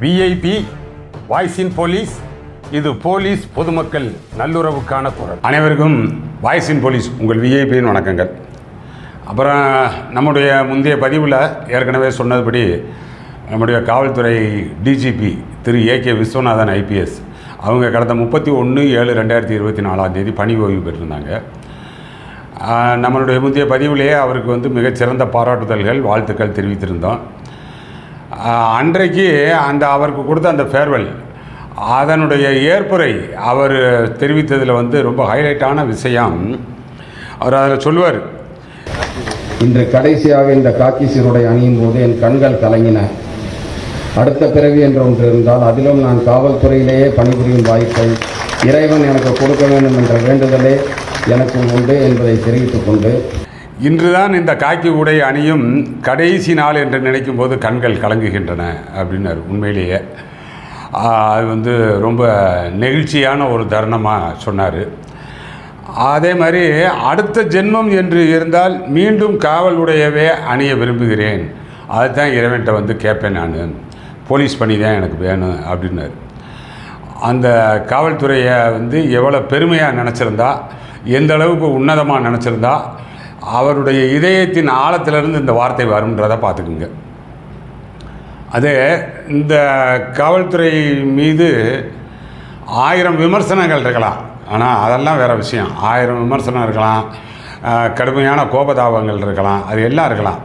VIP voice இன் police. இது police பொதுமக்கள் நல்லுறவுக்கான குரல். அனைவருக்கும் வாய்ஸ் இன் போலீஸ் உங்கள் விஐபியின் வணக்கங்கள். அப்புறம் நம்முடைய முந்தைய பதிவில் ஏற்கனவே சொன்னதுபடி நம்முடைய காவல்துறை டிஜிபி திரு ஏகே விஸ்வநாதன் ஐபிஎஸ் அவங்க கடந்த 31/7/2024 பணி ஓய்வு பெற்றிருந்தாங்க. நம்மளுடைய முந்தைய பதிவிலேயே அவருக்கு மிகச்சிறந்த பாராட்டுதல்கள் வாழ்த்துக்கள் தெரிவித்திருந்தோம். அன்றைக்கு அவருக்கு கொடுத்த அந்த ஃபேர்வெல் அதனுடைய ஏற்புரை அவர் தெரிவித்ததில் ரொம்ப ஹைலைட்டான விஷயம். அவர் அதில் சொல்லுவார், இன்று கடைசியாக இந்த காக்கி சீருடை அணியும் போது என் கண்கள் கலங்கின. அடுத்த பிறவி என்று ஒன்று இருந்தால் அதிலும் நான் காவல்துறையிலேயே பணிபுரியும் வாய்ப்பை இறைவன் எனக்கு கொடுக்க வேண்டும் என்ற வேண்டுதலே எனக்கு உண்டு என்பதை தெரிவித்துக் கொண்டு, இன்றுதான் இந்த காக்கி உடை அணியும் கடைசி நாள் என்று நினைக்கும் போது கண்கள் கலங்குகின்றன அப்படின்னாரு. உண்மையிலேயே அது ரொம்ப நெகிழ்ச்சியான ஒரு தருணமாக சொன்னார். அதே மாதிரி அடுத்த ஜென்மம் என்று இருந்தால் மீண்டும் காவல் உடையவே அணிய விரும்புகிறேன், அதுதான் இறைவன்கிட்ட கேட்பேன், நான் போலீஸ் பணி தான் எனக்கு வேணும் அப்படின்னாரு. அந்த காவல்துறையை எவ்வளோ பெருமையாக நினச்சிருந்தா, எந்த அளவுக்கு உன்னதமாக நினச்சிருந்தா அவருடைய இதயத்தின் ஆழத்திலிருந்து இந்த வார்த்தை வரும்ன்றதை பார்த்துக்குங்க. அது இந்த காவல்துறை மீது 1000 விமர்சனங்கள் இருக்கலாம், ஆனால் அதெல்லாம் வேறு விஷயம். 1000 விமர்சனம் இருக்கலாம், கடுமையான கோபதாபங்கள் இருக்கலாம், அது எல்லாம் இருக்கலாம்.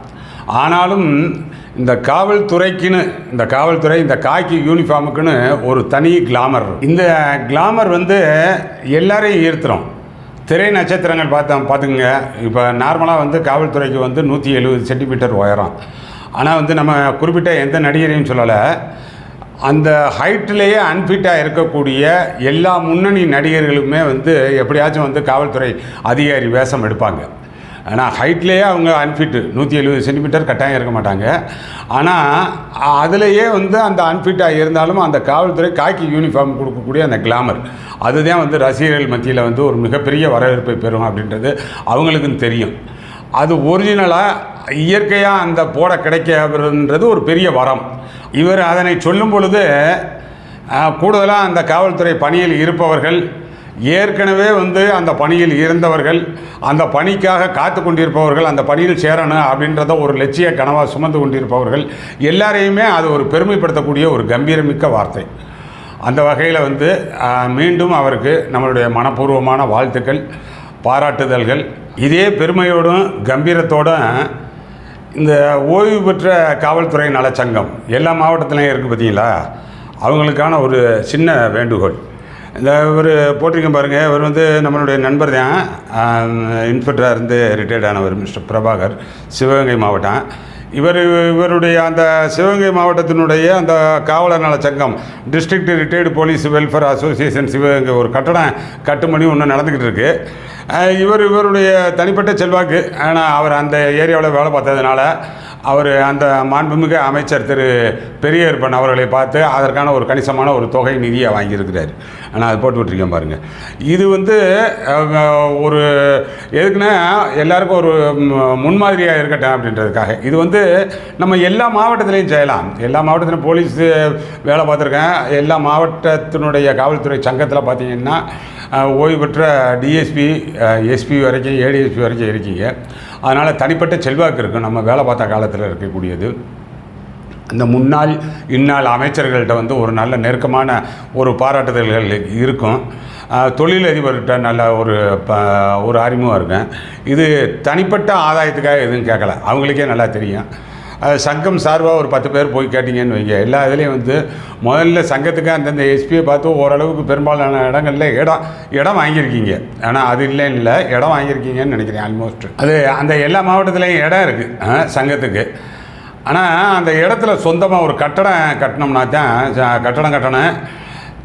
ஆனாலும் இந்த காவல்துறைக்குன்னு, இந்த காவல்துறை இந்த காக்கி யூனிஃபார்முக்குன்னு ஒரு தனி கிளாமர். இந்த கிளாமர் எல்லாரையும் ஈர்த்துறோம். திரை நட்சத்திரங்கள் பார்த்துக்குங்க. இப்போ நார்மலாக காவல்துறைக்கு 170 சென்டிமீட்டர் உயரம். ஆனால் நம்ம குறிப்பிட்ட எந்த நடிகரையும் சொல்லலை, அந்த ஹைட்டிலேயே அன்ஃபிட்டாக இருக்கக்கூடிய எல்லா முன்னணி நடிகர்களுமே எப்படியாச்சும் காவல்துறை அதிகாரி வேஷம் எடுப்பாங்க. ஆனால் ஹைட்லேயே அவங்க அன்ஃபிட்டு 170 சென்டிமீட்டர் கட்டாயம் இருக்க மாட்டாங்க. ஆனால் அதிலேயே அந்த அன்ஃபிட்டாக இருந்தாலும் அந்த காவல்துறை காக்கி யூனிஃபார்ம் கொடுக்கக்கூடிய அந்த கிளாமர், அதுதான் ரசிகர்கள் மத்தியில் ஒரு மிகப்பெரிய வரவேற்பை பெறும் அப்படின்றது அவங்களுக்கும் தெரியும். அது ஒரிஜினலாக இயற்கையாக அந்த போட கிடைக்கிறது ஒரு பெரிய வரம். இவர் அதனை சொல்லும் பொழுது கூடுதலாக அந்த காவல்துறை பணியில் இருப்பவர்கள், ஏற்கனவே அந்த பணியில் இருந்தவர்கள், அந்த பணிக்காக காத்து கொண்டிருப்பவர்கள், அந்த பணியில் சேரணும் அப்படின்றத ஒரு லட்சிய கனவாக சுமந்து கொண்டிருப்பவர்கள் எல்லாரையுமே அது ஒரு பெருமைப்படுத்தக்கூடிய ஒரு கம்பீரமிக்க வார்த்தை. அந்த வகையில் மீண்டும் அவருக்கு நம்மளுடைய மனப்பூர்வமான வாழ்த்துக்கள், பாராட்டுதல்கள். இதே பெருமையோடும் கம்பீரத்தோடும் இந்த ஓய்வு பெற்ற காவல்துறை நலச்சங்கம் எல்லா மாவட்டத்திலையும் இருக்குது பார்த்தீங்களா, அவங்களுக்கான ஒரு சின்ன வேண்டுகோள். இந்த இவர் போட்டிருக்க பாருங்கள், இவர் நம்மளுடைய நண்பர் தான், இன்ஸ்பெக்டராக இருந்து ரிட்டையர்ட் ஆனவர் மிஸ்டர் பிரபாகர், சிவகங்கை மாவட்டம். இவருடைய அந்த சிவகங்கை மாவட்டத்தினுடைய அந்த காவலர் நல சங்கம், district retired police welfare association Sivaganga ஒரு கட்டுமணி ஒன்று நடந்துக்கிட்டு இருக்குது. இவருடைய தனிப்பட்ட செல்வாக்கு, ஆனால் அவர் அந்த ஏரியாவில் வேலை பார்த்ததுனால அவர் அந்த மாண்புமிகு அமைச்சர் திரு பெரியப்பன் அவர்களை பார்த்து அதற்கான ஒரு கணிசமான ஒரு தொகை நிதியை வாங்கியிருக்கிறார். ஆனால் அது போட்டு விட்டுருக்கேன் பாருங்கள். இது ஒரு எதுக்குன்னா எல்லாருக்கும் ஒரு முன்மாதிரியாக இருக்கட்டும் அப்படின்றதுக்காக. இது நம்ம எல்லா மாவட்டத்திலையும் செய்யலாம். எல்லா மாவட்டத்திலும் போலீஸ் வேலை பார்த்துருக்கேன். எல்லா மாவட்டத்தினுடைய காவல்துறை சங்கத்தில் பார்த்தீங்கன்னா ஓய்வு பெற்ற டிஎஸ்பி, எஸ்பி வரைக்கும், ஏடிஎஸ்பி வரைக்கும் இருக்கீங்க. அதனால் தனிப்பட்ட செல்வாக்கு இருக்கும் நம்ம வேலை பார்த்த காலத்தில் இருக்கக்கூடியது. இந்த முன்னாள் இந்நாள் அமைச்சர்கள்ட்ட ஒரு நல்ல நெருக்கமான ஒரு பாராட்டுதல்கள் இருக்கும். தொழிலதிபர்கிட்ட நல்ல ஒரு அறிமுகம் இருக்கும். இது தனிப்பட்ட ஆதாயத்துக்காக எதுவும் கேட்கல, அவங்களுக்கே நல்லா தெரியும். சங்கம் சார்பாக ஒரு 10 பேர் போய் கேட்டிங்கன்னு வைங்க, எல்லா இதுலேயும் முதல்ல சங்கத்துக்கு அந்தந்த எஸ்பியை பார்த்து ஓரளவுக்கு பெரும்பாலான இடங்களில் இடம் வாங்கியிருக்கீங்க. ஆனால் அது இல்லை இடம் வாங்கியிருக்கீங்கன்னு நினைக்கிறேன். ஆல்மோஸ்ட் அது அந்த எல்லா மாவட்டத்துலேயும் இடம் இருக்குது சங்கத்துக்கு. ஆனால் அந்த இடத்துல சொந்தமாக ஒரு கட்டடம் கட்டணும்னா தான் கட்டடம் கட்டணும்.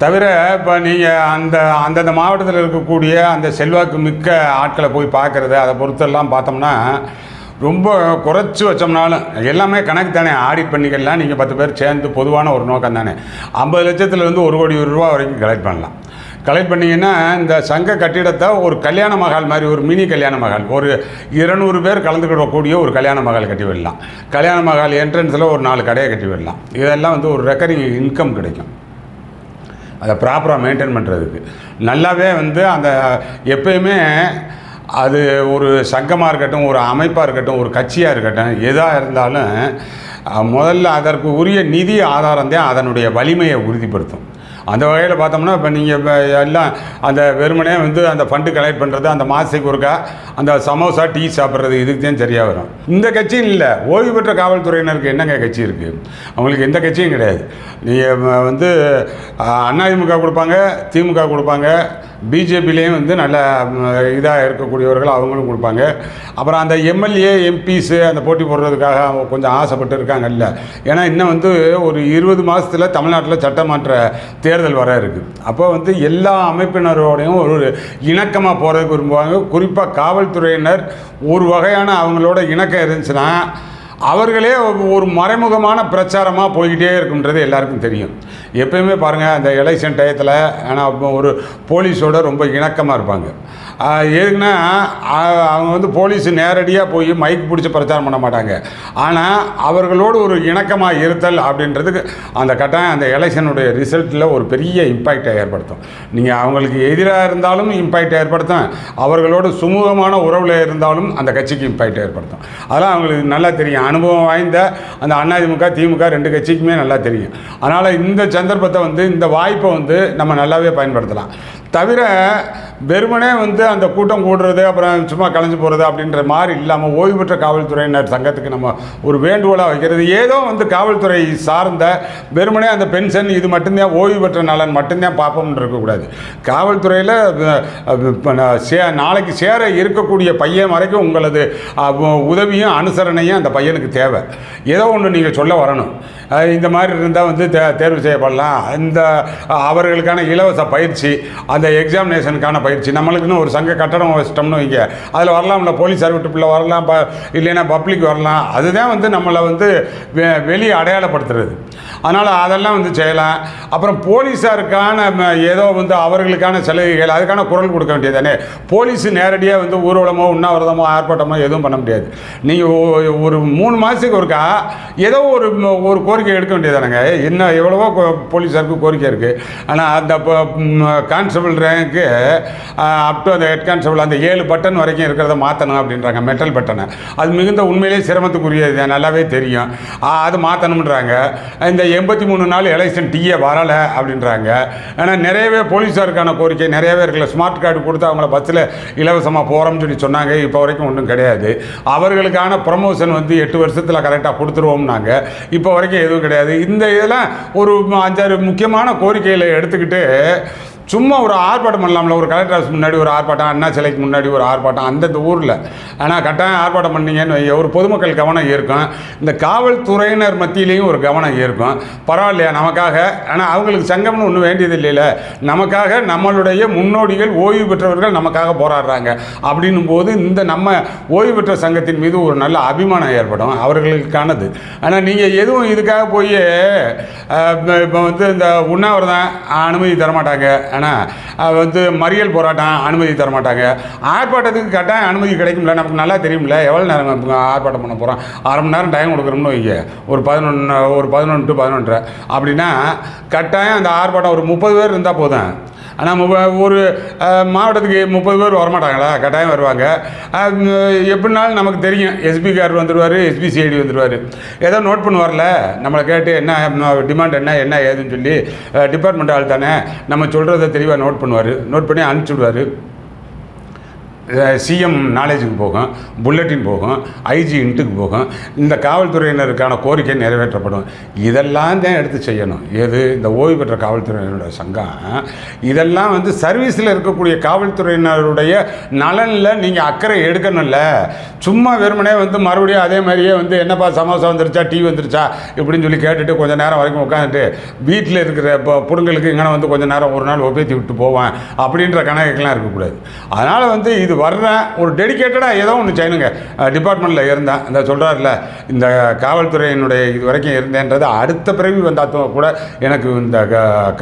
தவிர இப்போ நீங்கள் அந்தந்த மாவட்டத்தில் இருக்கக்கூடிய அந்த செல்வாக்கு மிக்க ஆட்களை போய் பார்க்குறது, அதை பொறுத்தெல்லாம் பார்த்தோம்னா ரொம்ப குறைச்சி வச்சோம்னாலும் எல்லாமே கணக்கு தானே. ஆடிட் பண்ணிக்கலாம், நீங்கள் 10 பேர் சேர்ந்து பொதுவான ஒரு நோக்கம் தானே. 50 லட்சத்துலேருந்து 1 கோடி ரூபா வரைக்கும் கலெக்ட் பண்ணலாம். கலெக்ட் பண்ணிங்கன்னா இந்த சங்க கட்டிடத்தை ஒரு கல்யாண மகால் மாதிரி, ஒரு மினி கல்யாண மகால், ஒரு 200 பேர் கலந்துக்கிடக்கூடிய ஒரு கல்யாண மகால் கட்டி விடலாம். கல்யாண மகால் என்ட்ரன்ஸில் ஒரு 4 கடையை கட்டி விடலாம். இதெல்லாம் வந்து ஒரு ரெக்கரிங் இன்கம் கிடைக்கும். அதை ப்ராப்பராக மெயின்டைன் பண்ணுறதுக்கு நல்லாவே வந்து அந்த எப்பயுமே அது ஒரு சங்கமாக இருக்கட்டும், ஒரு அமைப்பாக இருக்கட்டும், ஒரு கட்சியாக இருக்கட்டும், எதாக இருந்தாலும் முதல்ல அதற்கு உரிய நிதி ஆதாரம் தான் அதனுடைய வலிமையை உறுதிப்படுத்தும். அந்த வகையில் பார்த்தோம்னா இப்போ நீங்கள் இப்போ எல்லாம் அந்த வெறுமனே வந்து அந்த ஃபண்டு கலெக்ட் பண்ணுறது, அந்த மாதத்துக்கு ஒருக்கா அந்த சமோசா டீ சாப்பிட்றது, இதுக்கு தான் சரியாக வரும். இந்த கட்சியும் இல்லை. ஓய்வு பெற்ற காவல்துறையினருக்கு என்னங்க கட்சி இருக்குது? அவங்களுக்கு எந்த கட்சியும் கிடையாது. நீங்கள் வந்து அதிமுக கொடுப்பாங்க, திமுக கொடுப்பாங்க, பிஜேபிலேயும் வந்து நல்ல இதாக இருக்கக்கூடியவர்கள் அவங்களும் கொடுப்பாங்க. அப்புறம் அந்த எம்எல்ஏ எம்பிஸு அந்த போட்டி போடுறதுக்காக அவங்க கொஞ்சம் ஆசைப்பட்டு இருக்காங்கல்ல. ஏன்னா இன்னும் வந்து ஒரு 20 மாதத்தில் தமிழ்நாட்டில் சட்டமாற்ற தேர்தல் வர இருக்குது. அப்போ வந்து எல்லா அமைப்பினரோடையும் ஒரு இணக்கமாக போகிறதுக்கு விரும்புவாங்க. குறிப்பாக காவல்துறையினர் ஒரு வகையான அவங்களோட இணக்கம் இருந்துச்சுன்னா அவர்களே ஒரு மறைமுகமான பிரச்சாரமாக போய்கிட்டே இருக்குன்றது எல்லாருக்கும் தெரியும். எப்பயுமே பாருங்கள், அந்த எலெக்ஷன் டயத்தில் ஆனால் ஒரு போலீஸோட ரொம்ப இணக்கமாக இருப்பாங்க. எதுக்குன்னா அவங்க வந்து போலீஸ் நேரடியாக போய் மைக் பிடிச்சி பிரச்சாரம் பண்ண மாட்டாங்க. ஆனால் அவர்களோடு ஒரு இணக்கமாக இருத்தல் அப்படின்றதுக்கு அந்த கட்டாயம் அந்த எலெக்ஷனுடைய ரிசல்ட்டில் ஒரு பெரிய இம்பேக்டை ஏற்படுத்தும். நீங்கள் அவங்களுக்கு எதிராக இருந்தாலும் இம்பேக்ட் ஏற்படுத்தும், அவர்களோடு சுமூகமான உறவில் இருந்தாலும் அந்த கட்சிக்கு இம்பேக்ட் ஏற்படுத்தும். அதெல்லாம் அவங்களுக்கு நல்லா தெரியும். அனுபவம் வாய்ந்த அந்த அதிமுக திமுக 2 கட்சிக்குமே நல்லா தெரியும். அதனால் இந்த சந்தர்ப்பத்தை வந்து, இந்த வாய்ப்பை வந்து நம்ம நல்லாவே பயன்படுத்தலாம். தவிர வெறுமனே வந்து அந்த கூட்டம் கூடுறது அப்புறம் சும்மா கலைஞ்சு போகிறது அப்படின்ற மாதிரி இல்லாமல் ஓய்வு பெற்ற காவல்துறையினர் சங்கத்துக்கு நம்ம ஒரு வேண்டுகோளாக வைக்கிறது, ஏதோ வந்து காவல்துறை சார்ந்த வெறுமனே அந்த பென்ஷன் இது மட்டும்தான் ஓய்வு பெற்ற நலன் மட்டும்தான் பார்ப்போம்னு இருக்கக்கூடாது. காவல்துறையில் நாளைக்கு சேர இருக்கக்கூடிய பையன் வரைக்கும் உங்களது உதவியும் அனுசரணையும் அந்த பையனுக்கு தேவை. ஏதோ ஒன்று நீங்கள் சொல்ல வரணும். இந்த மாதிரி இருந்தால் வந்து தேர்வு செய்யப்படலாம். இந்த அவர்களுக்கான இலவச பயிற்சி, அந்த எக்ஸாமினேஷனுக்கான பயிற்சி, நம்மளுக்குன்னு ஒரு சங்க கட்டடம் வச்சிட்டோம்னு வைங்க, அதில் வரலாம்ல, போலீஸ் சர்வீட்டுக்குள்ளே வரலாம், இல்லைன்னா பப்ளிக் வரலாம். அதுதான் வந்து நம்மளை வந்து வெளியே அடையாளப்படுத்துறது. அதனால் அதெல்லாம் வந்து செய்யலாம். அப்புறம் போலீஸாருக்கான ஏதோ வந்து அவர்களுக்கான சலுகைகள், அதுக்கான குரல் கொடுக்க வேண்டியது தானே. போலீஸு நேரடியாக வந்து ஊர்வலமோ உண்ணாவிரதமோ ஆர்ப்பாட்டமோ எதுவும் பண்ண முடியாது. நீங்கள் ஒரு 3 மாதத்துக்கு ஒருக்கா ஏதோ ஒரு கோரிக்கை எடுக்க வேண்டியதானங்க. என்ன எவ்வளவோ போலீஸாருக்கு கோரிக்கை இருக்குது. ஆனால் அந்த கான்ஸ்டபிள் ரேங்க்கு அப் டு அந்த ஹெட் கான்ஸ்டபிள் அந்த 7 பட்டன் வரைக்கும் இருக்கிறத மாற்றணும் அப்படின்றாங்க, மெட்டல் பட்டனை. அது மிகுந்த உண்மையிலேயே சிரமத்துக்குரியது, நல்லாவே தெரியும். அது மாற்றணுன்றாங்க. இந்த 83 நாள் எலெக்ஷன் டீயே வரலை அப்படின்றாங்க. ஏன்னா நிறையவே போலீஸாருக்கான கோரிக்கை நிறையவே இருக்குல்ல. ஸ்மார்ட் கார்டு கொடுத்து அவங்கள பஸ்ஸில் இலவசமாக போகிறோம்னு சொல்லி சொன்னாங்க. இப்போ வரைக்கும் ஒன்றும் கிடையாது. அவர்களுக்கான ப்ரமோஷன் வந்து 8 வருஷத்தில் கரெக்டாக கொடுத்துருவோம்னாங்க. இப்போ வரைக்கும் எதுவும் கிடையாது. இந்த இதெல்லாம் ஒரு 5-6 முக்கியமான கோரிக்கைகளை எடுத்துக்கிட்டு சும்மா ஒரு ஆர்ப்பாட்டம் பண்ணலாம்ல. ஒரு கலெக்டர் ஆஃபீஸ் முன்னாடி ஒரு ஆர்ப்பாட்டம், அண்ணா சிலைக்கு முன்னாடி ஒரு ஆர்ப்பாட்டம், அந்தந்த ஊரில். ஆனால் கட்டாயம் ஆர்ப்பாட்டம் பண்ணிங்கன்னு ஒரு பொதுமக்கள் கவனம் இருக்கும், இந்த காவல்துறையினர் மத்தியிலையும் ஒரு கவனம் இருக்கும். பரவாயில்லையா நமக்காக? ஆனால் அவங்களுக்கு சங்கம்னு ஒன்றும் வேண்டியது இல்லைல்ல. நமக்காக நம்மளுடைய முன்னோடிகள் ஓய்வு பெற்றவர்கள் நமக்காக போராடுறாங்க அப்படின்னும் போது இந்த நம்ம ஓய்வு பெற்ற சங்கத்தின் மீது ஒரு நல்ல அபிமானம் ஏற்படும், அவர்களுக்கானது. ஆனால் நீங்கள் எதுவும் இதுக்காக போய் இப்போ வந்து இந்த உண்ணாவிரதம் அனுமதி தரமாட்டாங்க, ஆனால் வந்து மறியல் போராட்டம் அனுமதி தரமாட்டாங்க. ஆர்ப்பாட்டத்துக்கு கட்டாயம் அனுமதி கிடைக்கும்ல, நமக்கு நல்லா தெரியும்ல. எவ்வளோ நேரம் ஆர்ப்பாட்டம் பண்ண போகிறோம்? 1/2 மணி நேரம் டைம் கொடுக்குறோம்னு வைங்க, ஒரு 11 to 11:30 அப்படின்னா கட்டாயம் அந்த ஆர்ப்பாட்டம் ஒரு 30 பேர் இருந்தால் போதும். ஆனால் ஒரு மாவட்டத்துக்கு 30 பேர் வரமாட்டாங்களா? கட்டாயம் வருவாங்க. எப்படினாலும் நமக்கு தெரியும், எஸ்பி கார் வந்துடுவார், எஸ்பிசிஐடி வந்துடுவார். ஏதோ நோட் பண்ணுவார்ல, நம்மளை கேட்டு என்ன டிமாண்ட் என்ன ஏதுன்னு சொல்லி டிபார்ட்மெண்ட் ஆள் தானே, நம்ம சொல்கிறத தெளிவாக நோட் பண்ணுவார். நோட் பண்ணி அனுப்பிச்சி விடுவார். சிஎம் நாலேஜுக்கு போகும், புல்லட்டின் போகும், ஐஜி இன்ட்டுக்கு போகும். இந்த காவல்துறையினருக்கான கோரிக்கை நிறைவேற்றப்படும். இதெல்லாம் தான் எடுத்து செய்யணும். எது? இந்த ஓய்வு பெற்ற காவல்துறையினருடைய சங்கம். இதெல்லாம் வந்து சர்வீஸில் இருக்கக்கூடிய காவல்துறையினருடைய நலனில் நீங்கள் அக்கறை எடுக்கணும்ல. சும்மா வெறுமனே வந்து மறுபடியும் அதே மாதிரியே வந்து என்னப்பா சமோசா வந்துருச்சா, டீ வந்துருச்சா இப்படின்னு சொல்லி கேட்டுட்டு கொஞ்சம் நேரம் வரைக்கும் உட்காந்துட்டு வீட்டில் இருக்கிற புடுங்களுக்கு இங்கே வந்து கொஞ்சம் நேரம் ஒரு நாள் ஒப்பேத்தி விட்டு போவேன் அப்படின்ற கணக்குலாம் இருக்கக்கூடாது. அதனால் வந்து இது இது வர்றேன், ஒரு டெடிக்கேட்டடாக ஏதோ ஒன்று செய்யணுங்க. டிபார்ட்மெண்ட்டில் இருந்தேன், இந்த சொல்கிறார்ல, இந்த காவல்துறையினுடைய இது வரைக்கும் இருந்தேன்றது அடுத்த பிறவி வந்தால் கூட எனக்கு இந்த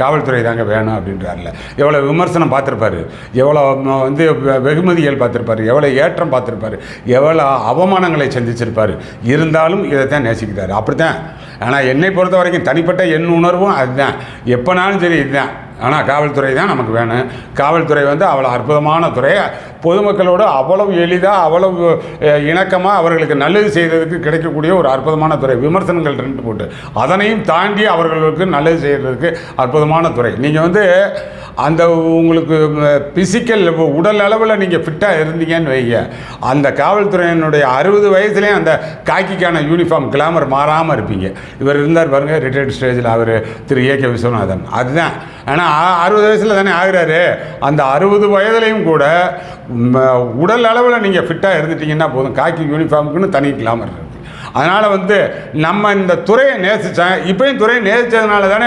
காவல்துறை தாங்க வேணும் அப்படின்றார்ல. எவ்வளோ விமர்சனம் பார்த்துருப்பாரு, எவ்வளோ வந்து வெகுமதிகள் பார்த்துருப்பாரு, எவ்வளோ ஏற்றம் பார்த்துருப்பாரு, எவ்வளோ அவமானங்களை சந்திச்சிருப்பார். இருந்தாலும் இதைத்தான் நேசிக்கிறார். அப்படித்தான். ஆனால் என்னை பொறுத்த வரைக்கும் தனிப்பட்ட என் உணர்வும் அதுதான். எப்போனாலும் சரி இதுதான். ஆனால் காவல்துறை தான் நமக்கு வேணும். காவல்துறை வந்து அவ்வளோ அற்புதமான துறை. பொதுமக்களோடு அவ்வளவு எளிதாக, அவ்வளவு இணக்கமாக அவர்களுக்கு நல்லது செய்கிறதுக்கு கிடைக்கக்கூடிய ஒரு அற்புதமான துறை. விமர்சனங்கள் ரெண்டு போட்டு அதனையும் தாண்டி அவர்களுக்கு நல்லது செய்கிறதுக்கு அற்புதமான துறை. நீங்கள் வந்து அந்த உங்களுக்கு பிசிக்கல் உடல் அளவில் நீங்கள் ஃபிட்டாக இருந்தீங்கன்னு வைங்க, அந்த காவல்துறையினுடைய 60 வயசுலேயும் அந்த காக்கிக்கான யூனிஃபார்ம் கிளாமர் மாறாமல் இருப்பீங்க. இவர் இருந்தார் பாருங்கள், ரிட்டையர்ட் ஸ்டேஜில் அவர் திரு ஏ.கே. விஸ்வநாதன். அதுதான். ஆனால் 60 வயசில் தானே ஆகிறாரு. அந்த 60 வயதுலையும் கூட உடல் அளவில் நீங்கள் ஃபிட்டாக இருந்துட்டீங்கன்னா போதும். காக்கி யூனிஃபார்முக்குன்னு தனி கிளாமர் இருக்குது. அதனால் வந்து நம்ம இந்த துறையை நேசித்தேன். இப்போயும் துறையை நேசித்ததுனால தானே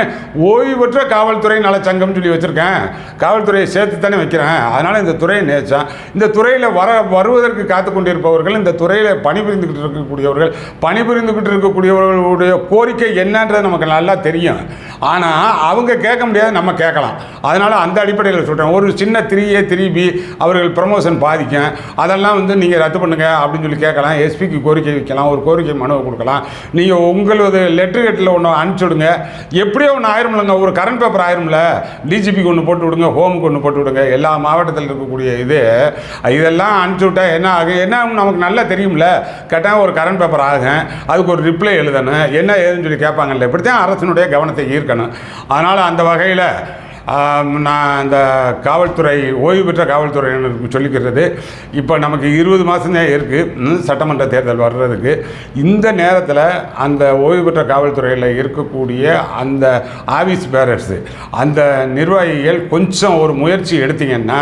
ஓய்வு பெற்ற காவல்துறை நலச்சங்கம்னு சொல்லி வச்சுருக்கேன். காவல்துறையை சேர்த்து தானே வைக்கிறேன். அதனால் இந்த துறையை நேசித்தேன். இந்த துறையில் வருவதற்கு காத்து கொண்டிருப்பவர்கள், இந்த துறையில் பணிபுரிந்துக்கிட்டு இருக்கக்கூடியவர்களுடைய கோரிக்கை என்னன்றது நமக்கு நல்லா தெரியும். ஆனால் அவங்க கேட்க முடியாது, நம்ம கேட்கலாம். அதனால் அந்த அடிப்படையில் சொல்கிறேன். ஒரு சின்ன 3A 3B அவர்கள் ப்ரமோஷன் பாதிக்கும். அதெல்லாம் வந்து நீங்கள் ரத்து பண்ணுங்கள் அப்படின்னு சொல்லி கேட்கலாம். எஸ்பிக்கு கோரிக்கை வைக்கலாம், ஒரு கோரிக்கை மனுவை கொடுக்கலாம். நீங்கள் உங்களது லெட்டர் ஹெட்டில் ஒன்று அனுப்பிச்சுடுங்க. எப்படியோ ஒன்று ஆயிரும்லங்க, ஒரு கரண்ட் பேப்பர் ஆயிரும்ல. டிஜிபிக்கு ஒன்று போட்டு விடுங்க, ஹோமுக்கு ஒன்று போட்டு விடுங்க. எல்லா மாவட்டத்தில் இருக்கக்கூடிய இதெல்லாம் அனுப்பிச்சி விட்டா என்ன ஆகும், என்ன நமக்கு நல்லா தெரியும்ல. கட்டாயம் ஒரு கரண்ட் பேப்பர் ஆகும், அதுக்கு ஒரு ரிப்ளை எழுதணும், என்ன ஏதுன்னு சொல்லி கேட்பாங்கல்ல. இப்படித்தான் அரசினுடைய கவனத்தை ஈர்க்கணும். அதனால் அந்த வகையில் நான் அந்த காவல்துறை ஓய்வு பெற்ற காவல்துறையினருக்கு சொல்லிக்கிறது, இப்போ நமக்கு 20 மாதம்தான் இருக்குது சட்டமன்ற தேர்தல் வர்றதுக்கு. இந்த நேரத்தில் அந்த ஓய்வு பெற்ற காவல்துறையில் இருக்கக்கூடிய அந்த ஆஃபீஸ் பேரர்ஸு, அந்த நிர்வாகிகள் கொஞ்சம் ஒரு முயற்சி எடுத்தீங்கன்னா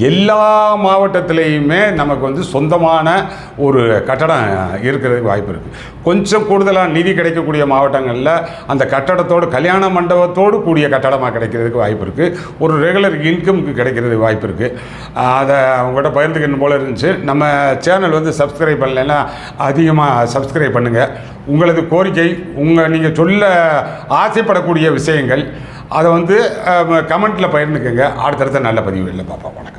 எல்லா மாவட்டத்திலையுமே நமக்கு வந்து சொந்தமான ஒரு கட்டடம் இருக்கிறதுக்கு வாய்ப்பு இருக்குது. கொஞ்சம் கூடுதலாக நிதி கிடைக்கக்கூடிய மாவட்டங்களில் அந்த கட்டடத்தோடு, கல்யாண மண்டபத்தோடு கூடிய கட்டடமாக கிடைக்கிறதுக்கு வாய்ப்பு இருக்குது. ஒரு ரெகுலர் இன்கமுக்கு கிடைக்கிறது வாய்ப்பு இருக்குது. அதை அவங்கள்ட்ட பகிர்ந்துக்கணும் போல இருந்துச்சு. நம்ம சேனல் வந்து சப்ஸ்கிரைப் பண்ணலைன்னா அதிகமாக சப்ஸ்கிரைப் பண்ணுங்கள். உங்களது கோரிக்கை, நீங்கள் சொல்ல ஆசைப்படக்கூடிய விஷயங்கள் அதை வந்து கமெண்ட்டில் பகிர்ந்துக்கங்க. அடுத்தடுத்த நல்ல பதிவுகளில் பார்ப்போம்.